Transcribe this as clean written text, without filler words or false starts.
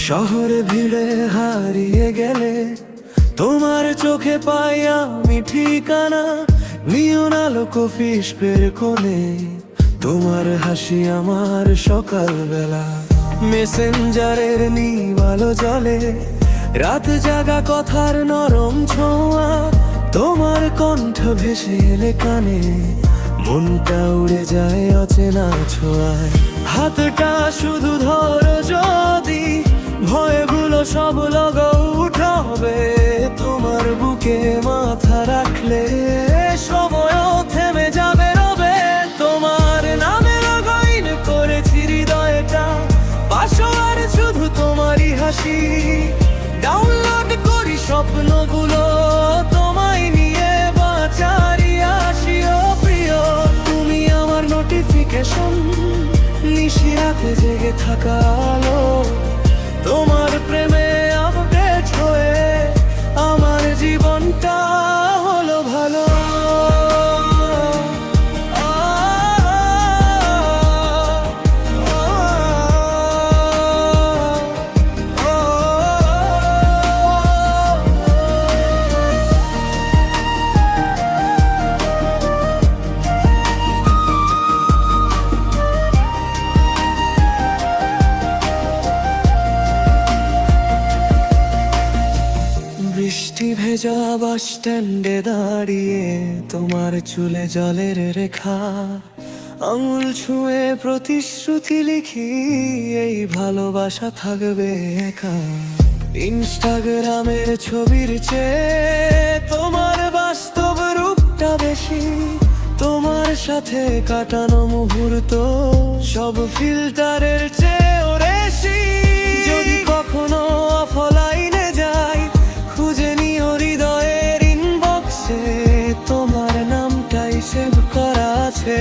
শহরে ভিড়ে হারিয়ে গেলে তোমার চোখে পাই আমি ঠিকানা। নিয়ন আলো কফি স্পের কোণে তোমার হাসি আমার সকালবেলা। মেসেঞ্জারের নিবালো জলে রাত জাগা কথার নরম ছোঁয়া। তোমার কণ্ঠ ভেসে এলে কানে মনটা উড়ে যায় অচেনা ছোঁয়ায়। হাতটা শুধু ধরো যদি ভয়গুলো সব লগো উঠাবে। তোমার বুকে মাথা রাখলে সময়ও থেমে যাবে রবে। তোমার নামে রঙিন করেছি হৃদয়টা, পাশার শুধু তোমারই হাসি। ডাউনলোড করি স্বপ্নগুলো তোমায় নিয়ে বাঁচারি আসি। ও প্রিয় তুমি আমার নোটিফিকেশন, নিশিরাতে জেগে থাকা আলো। তোমার প্রেমে আপডেট হয়ে আমার জীবনটা হলো ভালো। বৃষ্টি ভেজা বাস স্ট্যান্ডে দাঁড়িয়ে তোমার চুলে জলের রেখা। আঙুল ছুঁয়ে প্রতিশ্রুতি লিখি এই ভালোবাসা থাকবে একা। ইনস্টাগ্রামের ছবির চেয়ে তোমার বাস্তব রূপটা বেশি। তোমার সাথে কাটানো মুহূর্ত সব ফিল্টারের চেয়েও বেশি। যদি কখনো অফলাইনে যাই খুঁজে নিও হৃদয়ের ইনবক্সে তোমার নামটাই সেভ করা আছে।